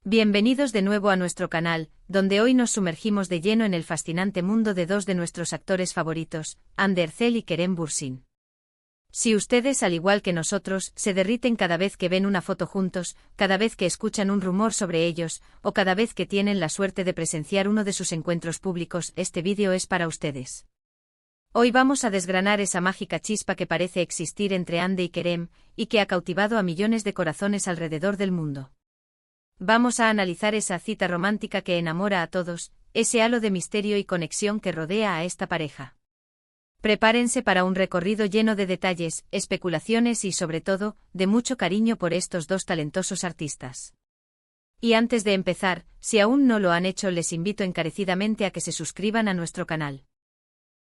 Bienvenidos de nuevo a nuestro canal, donde hoy nos sumergimos de lleno en el fascinante mundo de dos de nuestros actores favoritos, Hande Erçel y Kerem Bürsin. Si ustedes, al igual que nosotros, se derriten cada vez que ven una foto juntos, cada vez que escuchan un rumor sobre ellos, o cada vez que tienen la suerte de presenciar uno de sus encuentros públicos, este vídeo es para ustedes. Hoy vamos a desgranar esa mágica chispa que parece existir entre Hande y Kerem, y que ha cautivado a millones de corazones alrededor del mundo. Vamos a analizar esa cita romántica que enamora a todos, ese halo de misterio y conexión que rodea a esta pareja. Prepárense para un recorrido lleno de detalles, especulaciones y, sobre todo, de mucho cariño por estos dos talentosos artistas. Y antes de empezar, si aún no lo han hecho, les invito encarecidamente a que se suscriban a nuestro canal.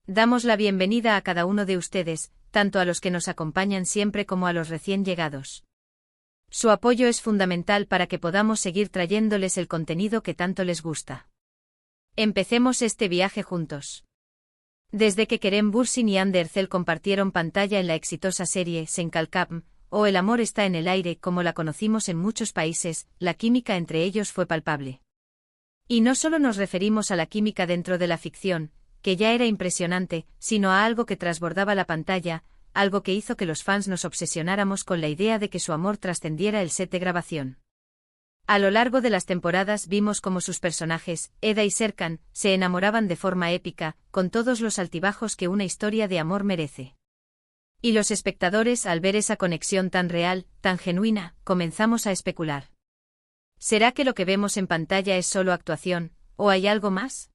Damos la bienvenida a cada uno de ustedes, tanto a los que nos acompañan siempre como a los recién llegados. Su apoyo es fundamental para que podamos seguir trayéndoles el contenido que tanto les gusta. Empecemos este viaje juntos. Desde que Kerem Bürsin y Hande Erçel compartieron pantalla en la exitosa serie Sen Kalkam, o El amor está en el aire, como la conocimos en muchos países, la química entre ellos fue palpable. Y no solo nos referimos a la química dentro de la ficción, que ya era impresionante, sino a algo que trasbordaba la pantalla, algo que hizo que los fans nos obsesionáramos con la idea de que su amor trascendiera el set de grabación. A lo largo de las temporadas vimos cómo sus personajes, Eda y Serkan, se enamoraban de forma épica, con todos los altibajos que una historia de amor merece. Y los espectadores, al ver esa conexión tan real, tan genuina, comenzamos a especular. ¿Será que lo que vemos en pantalla es solo actuación, o hay algo más?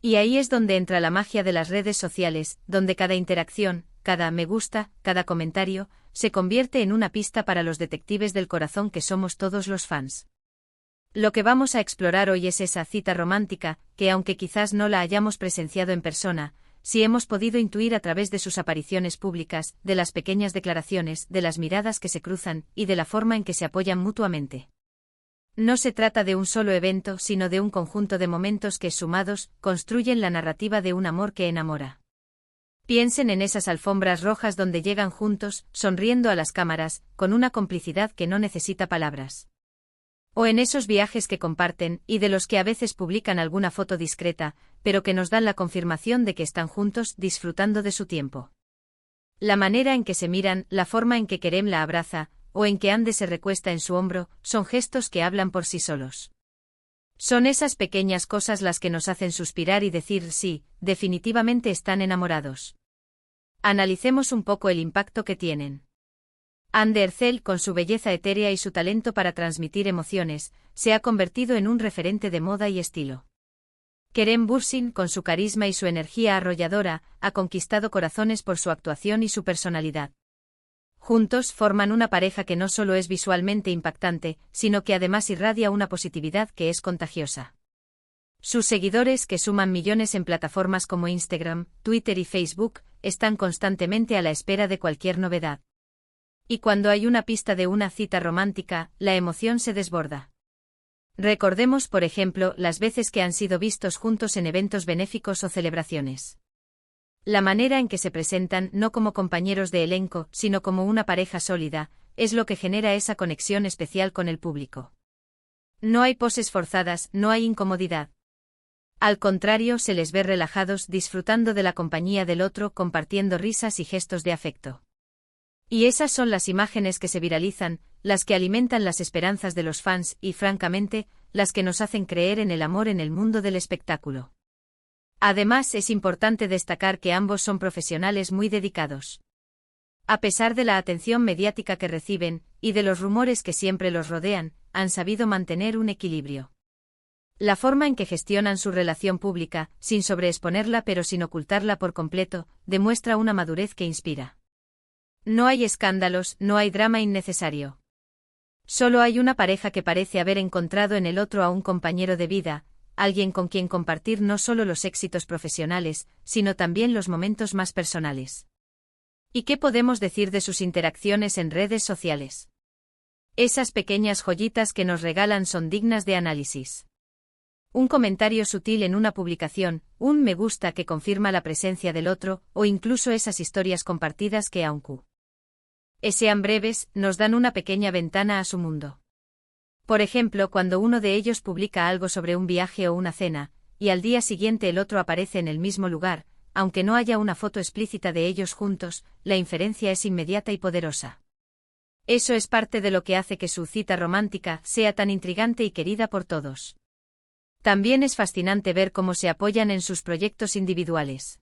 Y ahí es donde entra la magia de las redes sociales, donde cada interacción, cada me gusta, cada comentario, se convierte en una pista para los detectives del corazón que somos todos los fans. Lo que vamos a explorar hoy es esa cita romántica, que aunque quizás no la hayamos presenciado en persona, sí hemos podido intuir a través de sus apariciones públicas, de las pequeñas declaraciones, de las miradas que se cruzan, y de la forma en que se apoyan mutuamente. No se trata de un solo evento, sino de un conjunto de momentos que, sumados, construyen la narrativa de un amor que enamora. Piensen en esas alfombras rojas donde llegan juntos, sonriendo a las cámaras, con una complicidad que no necesita palabras. O en esos viajes que comparten, y de los que a veces publican alguna foto discreta, pero que nos dan la confirmación de que están juntos, disfrutando de su tiempo. La manera en que se miran, la forma en que Kerem la abraza, o en que Hande se recuesta en su hombro, son gestos que hablan por sí solos. Son esas pequeñas cosas las que nos hacen suspirar y decir sí, definitivamente están enamorados. Analicemos un poco el impacto que tienen. Hande Erçel, con su belleza etérea y su talento para transmitir emociones, se ha convertido en un referente de moda y estilo. Kerem Bürsin, con su carisma y su energía arrolladora, ha conquistado corazones por su actuación y su personalidad. Juntos forman una pareja que no solo es visualmente impactante, sino que además irradia una positividad que es contagiosa. Sus seguidores, que suman millones en plataformas como Instagram, Twitter y Facebook, están constantemente a la espera de cualquier novedad. Y cuando hay una pista de una cita romántica, la emoción se desborda. Recordemos, por ejemplo, las veces que han sido vistos juntos en eventos benéficos o celebraciones. La manera en que se presentan, no como compañeros de elenco, sino como una pareja sólida, es lo que genera esa conexión especial con el público. No hay poses forzadas, no hay incomodidad. Al contrario, se les ve relajados, disfrutando de la compañía del otro, compartiendo risas y gestos de afecto. Y esas son las imágenes que se viralizan, las que alimentan las esperanzas de los fans y, francamente, las que nos hacen creer en el amor en el mundo del espectáculo. Además, es importante destacar que ambos son profesionales muy dedicados. A pesar de la atención mediática que reciben, y de los rumores que siempre los rodean, han sabido mantener un equilibrio. La forma en que gestionan su relación pública, sin sobreexponerla pero sin ocultarla por completo, demuestra una madurez que inspira. No hay escándalos, no hay drama innecesario. Solo hay una pareja que parece haber encontrado en el otro a un compañero de vida, alguien con quien compartir no solo los éxitos profesionales, sino también los momentos más personales. ¿Y qué podemos decir de sus interacciones en redes sociales? Esas pequeñas joyitas que nos regalan son dignas de análisis. Un comentario sutil en una publicación, un me gusta que confirma la presencia del otro, o incluso esas historias compartidas que aunque sean breves, nos dan una pequeña ventana a su mundo. Por ejemplo, cuando uno de ellos publica algo sobre un viaje o una cena, y al día siguiente el otro aparece en el mismo lugar, aunque no haya una foto explícita de ellos juntos, la inferencia es inmediata y poderosa. Eso es parte de lo que hace que su cita romántica sea tan intrigante y querida por todos. También es fascinante ver cómo se apoyan en sus proyectos individuales.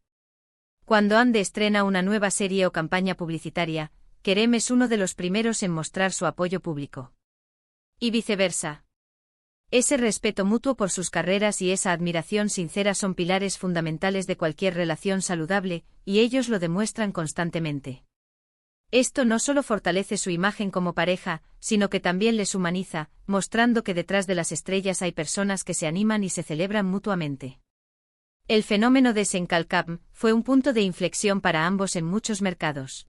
Cuando Ande estrena una nueva serie o campaña publicitaria, Kerem es uno de los primeros en mostrar su apoyo público. Y viceversa. Ese respeto mutuo por sus carreras y esa admiración sincera son pilares fundamentales de cualquier relación saludable, y ellos lo demuestran constantemente. Esto no solo fortalece su imagen como pareja, sino que también les humaniza, mostrando que detrás de las estrellas hay personas que se animan y se celebran mutuamente. El fenómeno de Senkalkam fue un punto de inflexión para ambos en muchos mercados.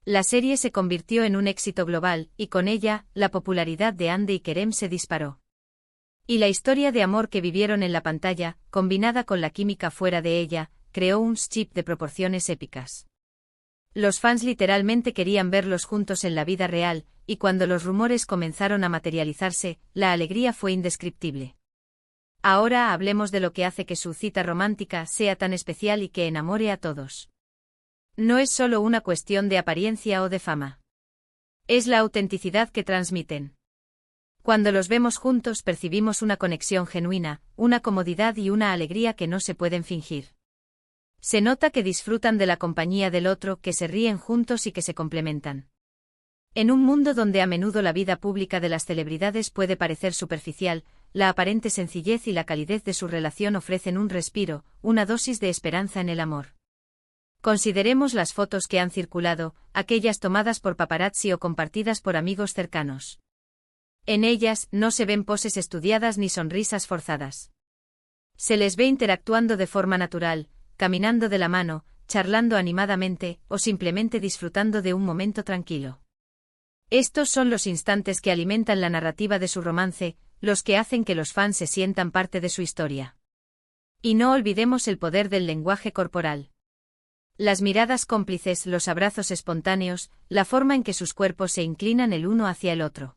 La serie se convirtió en un éxito global, y con ella, la popularidad de Ande y Kerem se disparó. Y la historia de amor que vivieron en la pantalla, combinada con la química fuera de ella, creó un chip de proporciones épicas. Los fans literalmente querían verlos juntos en la vida real, y cuando los rumores comenzaron a materializarse, la alegría fue indescriptible. Ahora hablemos de lo que hace que su cita romántica sea tan especial y que enamore a todos. No es solo una cuestión de apariencia o de fama. Es la autenticidad que transmiten. Cuando los vemos juntos percibimos una conexión genuina, una comodidad y una alegría que no se pueden fingir. Se nota que disfrutan de la compañía del otro, que se ríen juntos y que se complementan. En un mundo donde a menudo la vida pública de las celebridades puede parecer superficial, la aparente sencillez y la calidez de su relación ofrecen un respiro, una dosis de esperanza en el amor. Consideremos las fotos que han circulado, aquellas tomadas por paparazzi o compartidas por amigos cercanos. En ellas no se ven poses estudiadas ni sonrisas forzadas. Se les ve interactuando de forma natural, caminando de la mano, charlando animadamente o simplemente disfrutando de un momento tranquilo. Estos son los instantes que alimentan la narrativa de su romance, los que hacen que los fans se sientan parte de su historia. Y no olvidemos el poder del lenguaje corporal. Las miradas cómplices, los abrazos espontáneos, la forma en que sus cuerpos se inclinan el uno hacia el otro.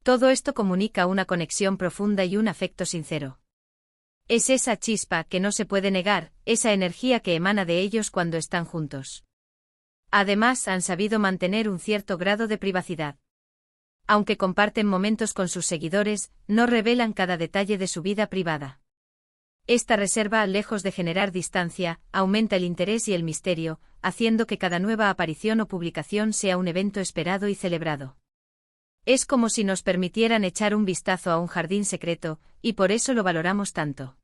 Todo esto comunica una conexión profunda y un afecto sincero. Es esa chispa que no se puede negar, esa energía que emana de ellos cuando están juntos. Además, han sabido mantener un cierto grado de privacidad. Aunque comparten momentos con sus seguidores, no revelan cada detalle de su vida privada. Esta reserva, lejos de generar distancia, aumenta el interés y el misterio, haciendo que cada nueva aparición o publicación sea un evento esperado y celebrado. Es como si nos permitieran echar un vistazo a un jardín secreto, y por eso lo valoramos tanto.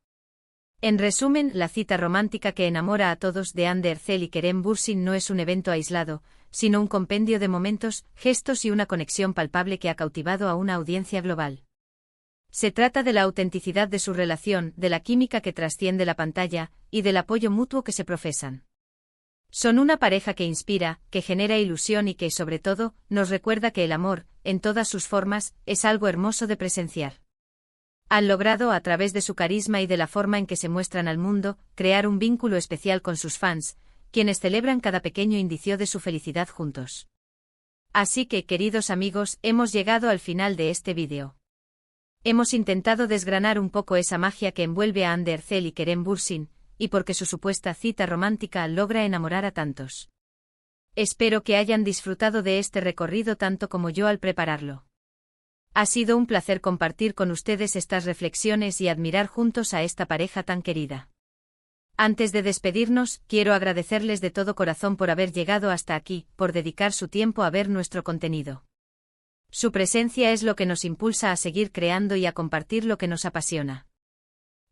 En resumen, la cita romántica que enamora a todos de Hande Erçel y Kerem Bürsin no es un evento aislado, sino un compendio de momentos, gestos y una conexión palpable que ha cautivado a una audiencia global. Se trata de la autenticidad de su relación, de la química que trasciende la pantalla, y del apoyo mutuo que se profesan. Son una pareja que inspira, que genera ilusión y que, sobre todo, nos recuerda que el amor, en todas sus formas, es algo hermoso de presenciar. Han logrado, a través de su carisma y de la forma en que se muestran al mundo, crear un vínculo especial con sus fans, quienes celebran cada pequeño indicio de su felicidad juntos. Así que, queridos amigos, hemos llegado al final de este vídeo. Hemos intentado desgranar un poco esa magia que envuelve a Hande Erçel y Kerem Bürsin, y porque su supuesta cita romántica logra enamorar a tantos. Espero que hayan disfrutado de este recorrido tanto como yo al prepararlo. Ha sido un placer compartir con ustedes estas reflexiones y admirar juntos a esta pareja tan querida. Antes de despedirnos, quiero agradecerles de todo corazón por haber llegado hasta aquí, por dedicar su tiempo a ver nuestro contenido. Su presencia es lo que nos impulsa a seguir creando y a compartir lo que nos apasiona.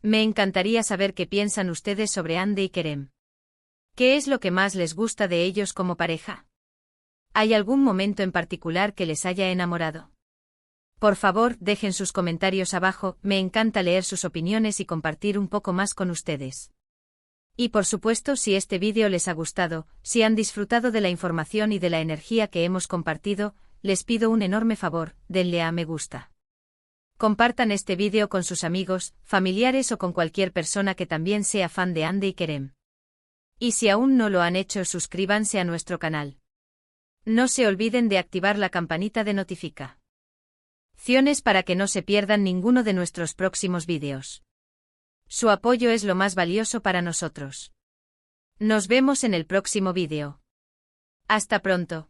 Me encantaría saber qué piensan ustedes sobre Hande y Kerem. ¿Qué es lo que más les gusta de ellos como pareja? ¿Hay algún momento en particular que les haya enamorado? Por favor, dejen sus comentarios abajo, me encanta leer sus opiniones y compartir un poco más con ustedes. Y por supuesto, si este vídeo les ha gustado, si han disfrutado de la información y de la energía que hemos compartido, les pido un enorme favor, denle a me gusta. Compartan este vídeo con sus amigos, familiares o con cualquier persona que también sea fan de Hande y Kerem. Y si aún no lo han hecho, suscríbanse a nuestro canal. No se olviden de activar la campanita de notificaciones. Ciones para que no se pierdan ninguno de nuestros próximos vídeos. Su apoyo es lo más valioso para nosotros. Nos vemos en el próximo vídeo. Hasta pronto.